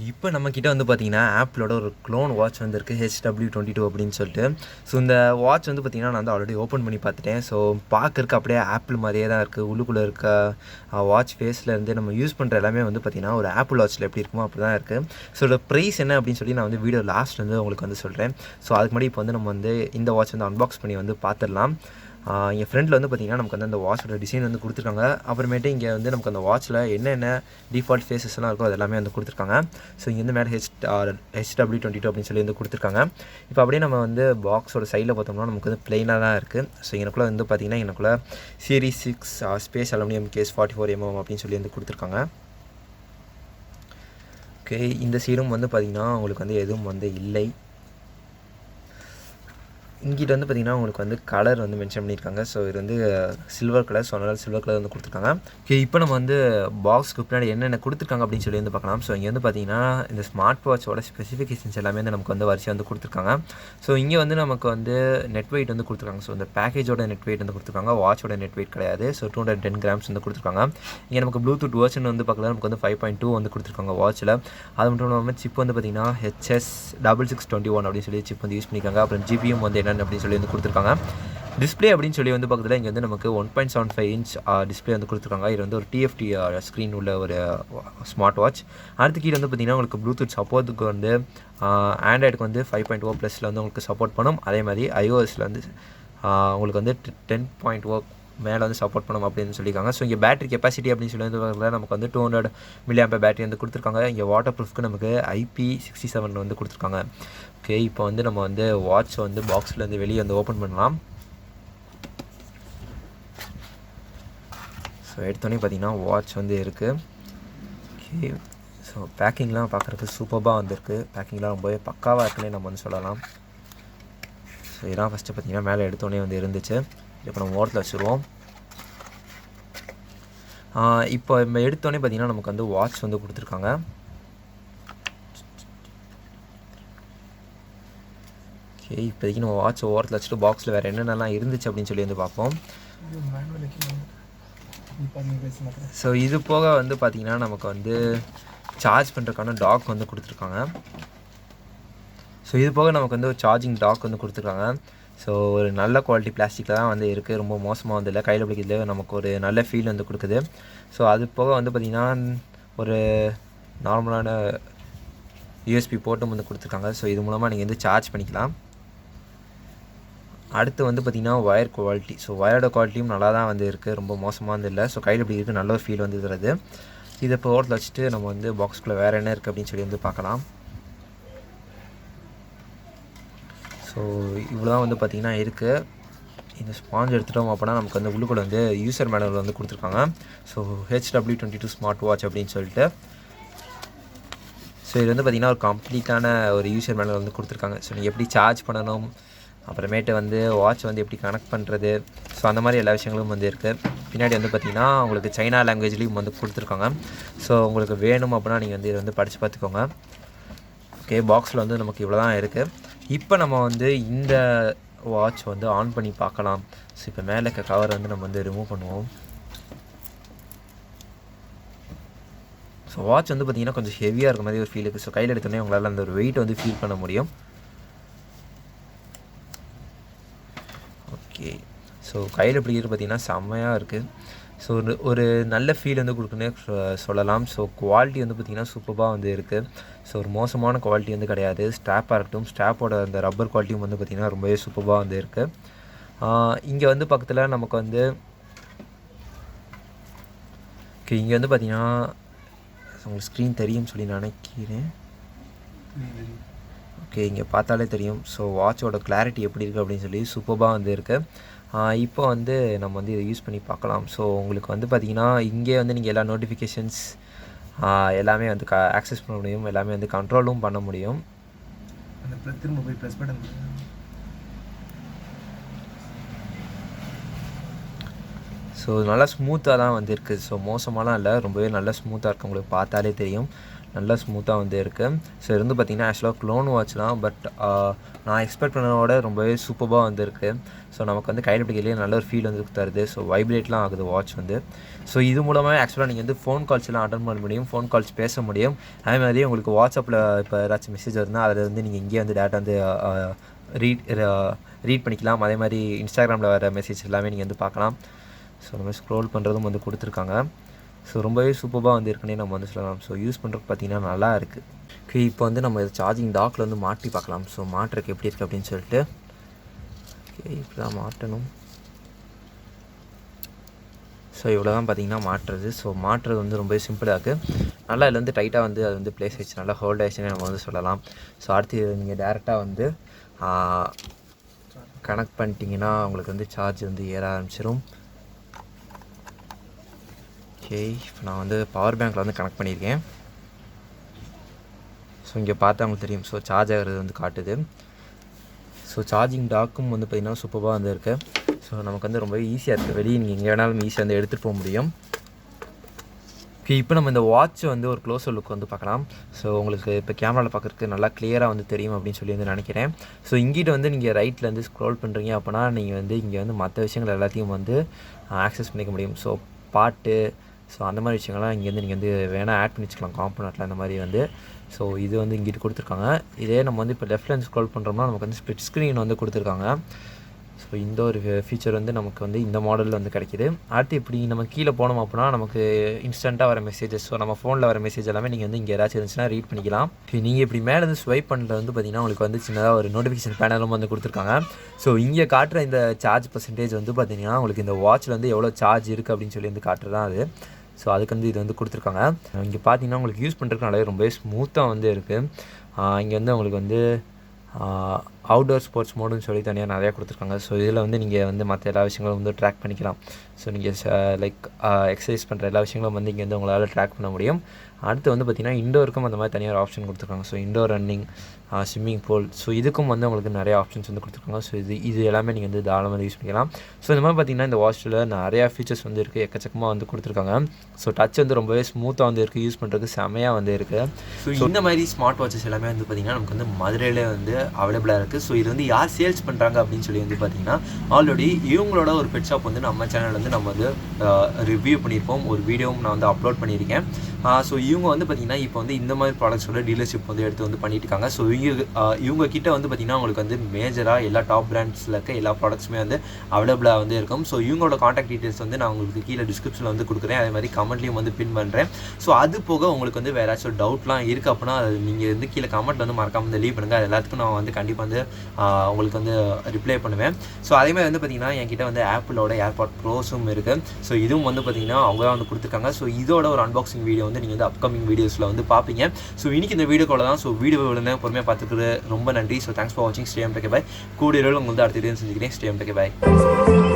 இப்போ நம்மக்கிட்ட வந்து பார்த்தீங்கன்னா ஆப்பிளோட ஒரு க்ளோன் வாட்ச் வந்துருக்கு HW22 அப்படின்னு சொல்லிட்டு. ஸோ இந்த வாட்ச் வந்து பார்த்தீங்கன்னா நான் வந்து ஆல்ரெடி ஓப்பன் பண்ணி பார்த்துட்டேன். ஸோ பார்க்கறக்கு அப்படியே ஆப்பிள் மாதிரியே தான் இருக்குது. உள்ளுக்குள்ளே இருக்க வாட்ச் ஃபேஸ்லேருந்து நம்ம யூஸ் பண்ணுற எல்லாமே வந்து பார்த்தீங்கன்னா ஒரு ஆப்பிள் வாட்ச்சில் எப்படி இருக்குமோ அப்படி தான் இருக்குது. ஸோ இதோட ப்ரைஸ் என்ன அப்படின்னு சொல்லி நான் வந்து வீடியோ லாஸ்ட் வந்து உங்களுக்கு வந்து சொல்கிறேன். ஸோ அதுக்கு முன்னாடி இப்போ வந்து நம்ம வந்து இந்த வாட்ச் வந்து அன்பாக்ஸ் பண்ணி வந்து பார்த்துடலாம். என் ஃப்ரெண்டில் வந்து பார்த்திங்கன்னா நமக்கு வந்து அந்த வாட்சோட டிசைன் வந்து கொடுத்துருக்காங்க. அப்புறமேட்டு இங்கே வந்து நமக்கு அந்த வாட்சில் என்னென்ன டிஃபால்ட் ஃபேஸஸ்லாம் இருக்கோ அது எல்லாமே வந்து கொடுத்துருக்காங்க. ஸோ இங்கே வந்து மேலே HW22 அப்படின்னு சொல்லி வந்து கொடுத்துருக்காங்க. இப்போ அப்படியே நம்ம வந்து பாக்ஸோட சைடில் பார்த்தோம்னா நமக்கு வந்து ப்ளைனாக தான் இருக்குது. ஸோ எனக்குள்ளே வந்து பார்த்திங்கன்னா எனக்குள்ளே Series 6 space aluminium case 44mm அப்படின்னு சொல்லி வந்து கொடுத்துருக்காங்க. ஓகே, இந்த சீரும் வந்து பார்த்திங்கன்னா உங்களுக்கு வந்து எதுவும் வந்து இல்லை. இங்கிட்ட வந்து பார்த்திங்கன்னா உங்களுக்கு வந்து கலர் வந்து மென்ஷன் பண்ணியிருக்காங்க. ஸோ இது வந்து சில்வர் கலர். ஸோ அதனால் சில்வர் கலர் வந்து கொடுத்துருக்காங்க. ஓகே, இப்போ நம்ம வந்து பாக்ஸ்க்கு பின்னாடி என்னென்ன கொடுத்துருக்காங்க அப்படின்னு சொல்லி வந்து பார்க்கலாம். ஸோ இங்கே வந்து பார்த்திங்கன்னா இந்த ஸ்மார்ட் வாட்சோட ஸ்பெசிஃபிகேஷன்ஸ் எல்லாமே வந்து நமக்கு வந்து வரிசையாக வந்து கொடுத்துருக்காங்க. ஸோ இங்கே வந்து நமக்கு வந்து நெட் வெயிட் வந்து கொடுத்துருக்காங்க. ஸோ இந்த பேக்கேஜோட நெட் வெயிட் வந்து கொடுத்துருக்காங்க. வாட்சோட நெட் வெயிட் கிடையாது. ஸோ 210 கிராம்ஸ் வந்து கொடுத்துருக்காங்க. இங்கே நமக்கு ப்ளூடூத் வெர்ஷன் வந்து பார்க்கலாம். நமக்கு வந்து 5.2 வந்து கொடுத்துருக்காங்க வாட்சில். அது மட்டும் இல்லாமல் சிப் வந்து பார்த்திங்கன்னா HS6621 அப்படின்னு சொல்லி சிப் வந்து யூஸ் பண்ணியிருக்காங்க. அப்புறம் ஜிபிஎம் வந்து அப்படின்னு சொல்லி வந்து கொடுத்துருக்காங்க. டிஸ்பிளே அப்படின்னு சொல்லி வந்து பக்கத்தில் இங்கே வந்து நமக்கு 1.75 இன்ச் டிஸ்பிளே வந்து கொடுத்துருக்காங்க. இது வந்து ஒரு TFT ஸ்க்ரீன் உள்ள ஒரு ஸ்மார்ட் வாட்ச். அடுத்து கீழே வந்து பார்த்திங்கன்னா உங்களுக்கு ப்ளூடூத் சப்போர்ட்டுக்கு வந்து ஆண்ட்ராய்டுக்கு வந்து 5.0 ப்ளஸில் வந்து உங்களுக்கு சப்போர்ட் பண்ணும். அதே மாதிரி iOSல வந்து உங்களுக்கு வந்து 10.0 மேலே வந்து சப்போர்ட் பண்ணும் அப்படின்னு சொல்லியிருக்காங்க. ஸோ இங்கே பேட்டரி கெப்பாசிட்டி அப்படின்னு சொல்லி வந்து நமக்கு வந்து 200 mAh பேட்டரி வந்து கொடுத்துருக்காங்க. இங்கே வாட்டர் ப்ரூஃப்க்கு நமக்கு IP67 வந்து கொடுத்துருக்காங்க. ஓகே, இப்போ வந்து நம்ம வந்து வாட்ச் வந்து பாக்ஸ்லேருந்து வெளியே வந்து ஓப்பன் பண்ணலாம். ஸோ எடுத்தோடனே பார்த்திங்கன்னா வாட்ச் வந்து இருக்குது. ஓகே, ஸோ பேக்கிங்லாம் பார்க்குறதுக்கு சூப்பராக வந்துருக்கு. பேக்கிங்லாம் ரொம்பவே பக்காவாக இருக்குன்னே நம்ம வந்து சொல்லலாம். ஸோ இதெல்லாம் ஃபஸ்ட்டு பார்த்திங்கன்னா மேலே எடுத்தோடனே வந்து இருந்துச்சு. இப்போ நம்ம ஓரத்தில் வச்சுருவோம். இப்போ நம்ம எடுத்தோடனே பார்த்திங்கன்னா நமக்கு வந்து வாட்ச் வந்து கொடுத்துருக்காங்க. ஓகே, இப்போதைக்கு நம்ம வாட்ச் ஓரத்தில் வச்சுட்டு பாக்ஸில் வேறு என்னென்னலாம் இருந்துச்சு அப்படின்னு சொல்லி வந்து பார்ப்போம். ஸோ இது போக வந்து பார்த்திங்கன்னா நமக்கு வந்து சார்ஜ் பண்ணுறதுக்கான டாக் வந்து கொடுத்துருக்காங்க. ஸோ இது போக நமக்கு வந்து ஒரு சார்ஜிங் டாக் வந்து கொடுத்துருக்காங்க. ஸோ ஒரு நல்ல குவாலிட்டி பிளாஸ்டிக்கில் தான் வந்து இருக்குது. ரொம்ப மோசமாக வந்து இல்லை. கையில் பிடிக்கிறதுல நமக்கு ஒரு நல்ல ஃபீல் வந்து கொடுக்குது. ஸோ அது போக வந்து பார்த்திங்கன்னா ஒரு நார்மலான USB போர்ட்டும் வந்து கொடுத்துருக்காங்க. ஸோ இது மூலமாக நீங்கள் வந்து சார்ஜ் பண்ணிக்கலாம். அடுத்து வந்து பார்த்திங்கன்னா ஒயர் குவாலிட்டி. ஸோ ஒயரோட குவாலிட்டியும் நல்லா தான் வந்து இருக்குது. ரொம்ப மோசமாக வந்து இல்லை. ஸோ கையில் இப்படி இருக்குது நல்ல ஒரு ஃபீல் வந்து தருது. இதை இப்போ ஓரத்தில் வச்சுட்டு நம்ம வந்து பாக்ஸ்குள்ளே வேறு என்ன இருக்குது அப்படின்னு சொல்லி வந்து பார்க்கலாம். ஸோ இவ்வளோ தான் வந்து பார்த்திங்கன்னா இருக்குது. இந்த ஸ்பாஞ்ச் எடுத்துட்டோம் அப்படின்னா நமக்கு வந்து உள்ளுக்குள்ள வந்து யூசர் மேனுவல் வந்து கொடுத்துருக்காங்க. ஸோ HW22 ஸ்மார்ட் வாட்ச் அப்படின்னு சொல்லிட்டு. ஸோ இது வந்து பார்த்திங்கன்னா ஒரு கம்ப்ளீட்டான ஒரு யூசர் மேனுவல் வந்து கொடுத்துருக்காங்க. ஸோ நீங்கள் எப்படி சார்ஜ் பண்ணணும், அப்புறமேட்டு வந்து வாட்ச் வந்து எப்படி கனெக்ட் பண்ணுறது, ஸோ அந்த மாதிரி எல்லா விஷயங்களும் வந்து இருக்குது. பின்னாடி வந்து பார்த்திங்கன்னா உங்களுக்கு சைனா லாங்குவேஜ்லேயும் வந்து கொடுத்துருக்காங்க. ஸோ உங்களுக்கு வேணும் அப்படின்னா நீங்கள் வந்து இதை வந்து படித்து பார்த்துக்கோங்க. ஓகே, பாக்ஸில் வந்து நமக்கு இவ்வளோ தான் இருக்குது. இப்போ நம்ம வந்து இந்த வாட்ச் வந்து ஆன் பண்ணி பார்க்கலாம். ஸோ இப்போ மேலே இருக்க கவர் வந்து நம்ம வந்து ரிமூவ் பண்ணுவோம். ஸோ வாட்ச் வந்து பார்த்திங்கன்னா கொஞ்சம் ஹெவியாக இருக்க மாதிரி ஒரு ஃபீல் இருக்குது. ஸோ கையில் எடுத்தோடனே உங்களால் அந்த ஒரு வெயிட் வந்து ஃபீல் பண்ண முடியும். ஓகே, ஸோ கையில் எப்படி இருக்குது பார்த்திங்கன்னா செம்மையாக இருக்குது. ஸோ ஒரு நல்ல ஃபீல் வந்து கொடுக்குன்னே சொல்லலாம். ஸோ குவாலிட்டி வந்து பார்த்திங்கன்னா சூப்பராக வந்து இருக்குது. ஸோ ஒரு மோசமான குவாலிட்டி வந்து கிடையாது. ஸ்ட்ராப்பாக இருக்கட்டும், ஸ்ட்ராப்போட அந்த ரப்பர் குவாலிட்டியும் வந்து பார்த்திங்கன்னா ரொம்பவே சூப்பராக வந்து இருக்குது. இங்கே வந்து பக்கத்தில் நமக்கு வந்து ஓகே, இங்கே வந்து பார்த்திங்கன்னா உங்களுக்கு ஸ்க்ரீன் தெரியும்னு சொல்லி நினைக்கிறேன். ஓகே, இங்கே பார்த்தாலே தெரியும். ஸோ வாட்சோட கிளாரிட்டி எப்படி இருக்குது அப்படின்னு சொல்லி சூப்பராக வந்து இருக்குது. இப்போ வந்து நம்ம வந்து இதை யூஸ் பண்ணி பார்க்கலாம். ஸோ உங்களுக்கு வந்து பார்த்திங்கன்னா இங்கே வந்து நீங்கள் எல்லா நோட்டிஃபிகேஷன்ஸ் எல்லாமே வந்து ஆக்சஸ் பண்ண முடியும். எல்லாமே வந்து கண்ட்ரோலும் பண்ண முடியும். திரும்ப போய் ப்ரெஸ் பட்டன். ஸோ நல்லா ஸ்மூத்தாக தான் வந்து இருக்குது. ஸோ மோசமாலாம் இல்லை, ரொம்பவே நல்லா ஸ்மூத்தாக இருக்குது. உங்களுக்கு பார்த்தாலே தெரியும். நல்லா ஸ்மூத்தாக வந்து இருக்குது. ஸோ இது வந்து பார்த்திங்கன்னா ஆக்சுவலாக க்ளோன் வாட்ச் தான், பட் நான் எக்ஸ்பெக்ட் பண்ணதோட ரொம்பவே சூப்பராக வந்து இருக்குது. ஸோ நமக்கு வந்து கையில் பிடிக்கலையே நல்ல ஒரு ஃபீல் வந்து தருது. ஸோ வைப்ரேட்லாம் ஆகுது வாட்ச் வந்து. ஸோ இது மூலமாக ஆக்சுவலாக நீங்கள் வந்து ஃபோன் கால்ஸ்லாம் அட்டன் பண்ண முடியும், ஃபோன் கால்ஸ் பேச முடியும். அதே மாதிரி உங்களுக்கு வாட்ஸ்அப்பில் இப்போ ஏதாச்சும் மெசேஜ் வருதுன்னா அதில் வந்து நீங்கள் இங்கேயே வந்து டேட்டா வந்து ரீட் பண்ணிக்கலாம். அதே மாதிரி இன்ஸ்டாகிராமில் வர மெசேஜ் எல்லாமே நீங்கள் வந்து பார்க்கலாம். ஸோ நம்ம ஸ்க்ரோல் பண்ணுறதும் வந்து கொடுத்துருக்காங்க. ஸோ ரொம்பவே சூப்பராக வந்து இருக்குன்னே நம்ம வந்து சொல்லலாம். ஸோ யூஸ் பண்ணுறதுக்கு பார்த்திங்கன்னா நல்லா இருக்குது. ஓகே, இப்போ வந்து நம்ம சார்ஜிங் டாக்கில் வந்து மாட்டி பார்க்கலாம். ஸோ மாட்டுறதுக்கு எப்படி இருக்குது அப்படின்னு சொல்லிட்டு. ஓகே, இப்படி தான் மாட்டணும். ஸோ இவ்வளோ தான் பார்த்திங்கன்னா மாட்டுறது. ஸோ மாட்டுறது வந்து ரொம்பவே சிம்பிளாக இருக்குது. நல்லா இதில் வந்து டைட்டாக வந்து அது வந்து ப்ளேஸ் ஆகிடுச்சு, நல்லா ஹோல்ட் ஆகிடுச்சுன்னு நம்ம வந்து சொல்லலாம். ஸோ அடுத்து நீங்கள் டேரெக்டாக வந்து கனெக்ட் பண்ணிட்டீங்கன்னா உங்களுக்கு வந்து சார்ஜ் வந்து ஏற ஆரம்பிச்சிடும். ஓகே, இப்போ நான் வந்து பவர் பேங்க்கில் வந்து கனெக்ட் பண்ணியிருக்கேன். ஸோ இங்கே பார்த்தா உங்களுக்கு தெரியும். ஸோ சார்ஜ் ஆகிறது வந்து காட்டுது. ஸோ சார்ஜிங் டாக்கும் வந்து பார்த்திங்கன்னா சூப்பராக வந்து இருக்குது. ஸோ நமக்கு வந்து ரொம்ப ஈஸியாக இருக்குது. வெளியே நீங்கள் எங்கே வேணாலும் ஈஸியாக வந்து எடுத்துகிட்டு போக முடியும். ஓகே, இப்போ நம்ம இந்த வாட்ச் வந்து ஒரு க்ளோஸர் லுக் வந்து பார்க்கலாம். ஸோ உங்களுக்கு இப்போ கேமராவில் பார்க்குறதுக்கு நல்லா கிளியராக வந்து தெரியும் அப்படின்னு சொல்லி வந்து நினைக்கிறேன். ஸோ இங்கிட்ட வந்து நீங்கள் ரைட்லேருந்து ஸ்க்ரோல் பண்ணுறீங்க அப்படின்னா நீங்கள் வந்து இங்கே வந்து மற்ற விஷயங்கள் எல்லாத்தையும் வந்து ஆக்சஸ் பண்ணிக்க முடியும். ஸோ பாட்டு, ஸோ அந்த மாதிரி விஷயங்கள்லாம் இங்கேருந்து நீங்கள் வந்து வேணால் ஆட் பண்ணி வச்சுக்கலாம் காம்பனண்ட்டில் அந்த மாதிரி வந்து. ஸோ இது வந்து இங்கிட்டு கொடுத்துருக்காங்க. இதே நம்ம வந்து இப்போ லெஃப்ட்லேருந்து ஸ்க்ரோல் பண்ணுறோம்னா நமக்கு வந்து ஸ்ப்ளிட் ஸ்க்ரீன் வந்து கொடுத்துருக்காங்க. ஸோ இந்த ஒரு ஃபீச்சர் வந்து நமக்கு வந்து இந்த மாடலில் வந்து கிடைக்கிது. அடுத்து இப்படி நம்ம கீழே போனோம் அப்படின்னா நமக்கு இன்ஸ்டண்ட்டாக வர மெசேஜஸ், ஸோ நம்ம ஃபோனில் வர மெசேஜ் எல்லாமே நீங்கள் வந்து இங்கே ஏதாச்சும் இருந்துச்சுன்னா ரீட் பண்ணிக்கலாம். நீங்கள் இப்படி மேலே வந்து ஸ்வைப் பண்ணுறது வந்து பார்த்திங்கன்னா உங்களுக்கு வந்து சின்னதாக ஒரு நோட்டிஃபிகேஷன் பேனலும் வந்து கொடுத்துருக்காங்க. ஸோ இங்கே காட்டுற இந்த சார்ஜ் பர்சன்டேஜ் வந்து பார்த்திங்கன்னா உங்களுக்கு இந்த வாட்சில் வந்து எவ்வளோ சார்ஜ் இருக்குது அப்படின்னு சொல்லி வந்து காட்டுறது தான் அது. ஸோ அதுக்கு வந்து இது வந்து கொடுத்துருக்காங்க. இங்கே பார்த்தீங்கன்னா உங்களுக்கு யூஸ் பண்ணுறதுக்கு நல்லாவே ரொம்பவே ஸ்மூத்தாக வந்து இருக்குது. இங்கே வந்து உங்களுக்கு வந்து அவுட்டோர் ஸ்போர்ட்ஸ் மோடுன்னு சொல்லி தனியாக நிறையா கொடுத்துருக்காங்க. ஸோ இதில் வந்து நீங்கள் வந்து மற்ற எல்லா விஷயங்களும் வந்து ட்ராக் பண்ணிக்கலாம். ஸோ நீங்கள் லைக் எக்ஸசைஸ் பண்ணுற எல்லா விஷயங்களும் வந்து இங்கே வந்து உங்களால் ட்ராக் பண்ண முடியும். அடுத்து வந்து பார்த்திங்கன்னா இண்டோருக்கும் அந்த மாதிரி தனியாக ஆப்ஷன் கொடுத்துருக்காங்க. So indoor running, swimming pool, so இதுக்கும் வந்து உங்களுக்கு நிறையா ஆப்ஷன்ஸ் வந்து கொடுத்துருக்காங்க. ஸோ இது எல்லாமே நீங்கள் வந்து தாராளமாக யூஸ் பண்ணிக்கலாம். ஸோ இந்த மாதிரி பார்த்திங்கன்னா இந்த வாட்சில் நிறையா ஃபீச்சர்ஸ் வந்து இருக்குது, எக்கச்சக்கமாக வந்து கொடுத்துருக்காங்க. ஸோ டச் வந்து ரொம்பவே ஸ்மூத்தாக வந்து இருக்குது, யூஸ் பண்ணுறதுக்கு செமையாக வந்து இருக்குது. ஸோ இந்த மாதிரி ஸ்மார்ட் வாட்சஸ் எல்லாமே வந்து பார்த்திங்கன்னா நமக்கு வந்து மதுரையில் வந்து அவைலபிளாக இருக்குது. ஸோ இது வந்து யார் சேல்ஸ் பண்ணுறாங்க அப்படின்னு சொல்லி வந்து பார்த்திங்கன்னா ஆல்ரெடி இவங்களோட ஒரு பெட் ஷாப் வந்து நம்ம சேனல் வந்து நம்ம வந்து ரிவ்யூ பண்ணியிருப்போம், ஒரு வீடியோவும் நான் வந்து அப்லோட் பண்ணியிருக்கேன். ஸோ இவங்க வந்து பார்த்திங்கன்னா இப்போ வந்து இந்த மாதிரி ப்ராடக்ட்ஸோட டீலர்ஷிப் வந்து எடுத்து வந்து பண்ணிட்டு இருக்காங்க. ஸோ இவங்க கிட்ட வந்து பார்த்திங்கன்னா உங்களுக்கு வந்து மேஜராக எல்லா டாப் பிராண்ட்ஸில் இருக்க எல்லா ப்ராடக்ட்ஸுமே வந்து அவைலபிளாக வந்து இருக்கும். ஸோ இவங்களோட காண்டாக்ட் டீட்டெயில்ஸ் வந்து நான் உங்களுக்கு கீழே டிஸ்கிரிப்ஷனில் வந்து கொடுக்குறேன், அதே மாதிரி கமெண்ட்லேயும் வந்து பின் பண்ணுறேன். ஸோ அது போக உங்களுக்கு வந்து வேறு ஏதாச்சும் டவுட்லாம் இருக்குது அப்படின்னா அது நீங்கள் வந்து கீழே கமெண்ட் வந்து மறக்காமல் வந்து லீவ் பண்ணுங்கள். அது எல்லாத்துக்கும் நான் வந்து கண்டிப்பாக வந்து உங்களுக்கு வந்து ரிப்ளை பண்ணுவேன். ஸோ அதே மாதிரி வந்து பார்த்திங்கன்னா என்கிட்ட வந்து ஆப்பிளோட ஏர்பாட் ப்ரோஸும் இருக்குது. ஸோ இதுவும் வந்து பார்த்திங்கன்னா அவங்க தான் வந்து கொடுத்துருக்காங்க. ஸோ இதோட ஒரு அன்பாக்சிங் வீடியோ வந்து நீங்கள் வந்து அப்கமிங் வீடியோஸில் வந்து பார்ப்பீங்க. ஸோ இன்றைக்கி இந்த வீடியோக்குள்ள தான். ஸோ வீடியோ விழுந்தேன் பொறுமையாக பார்த்துக்கிறது ரொம்ப நன்றி. ஸோ தேங்க்ஸ் ஃபார் வாட்சிங். Stay home, take care, bye. கூடிய உங்களுக்கு வந்து அடுத்த வீடியோ செஞ்சுக்கிறேன். Stay home, take care, by.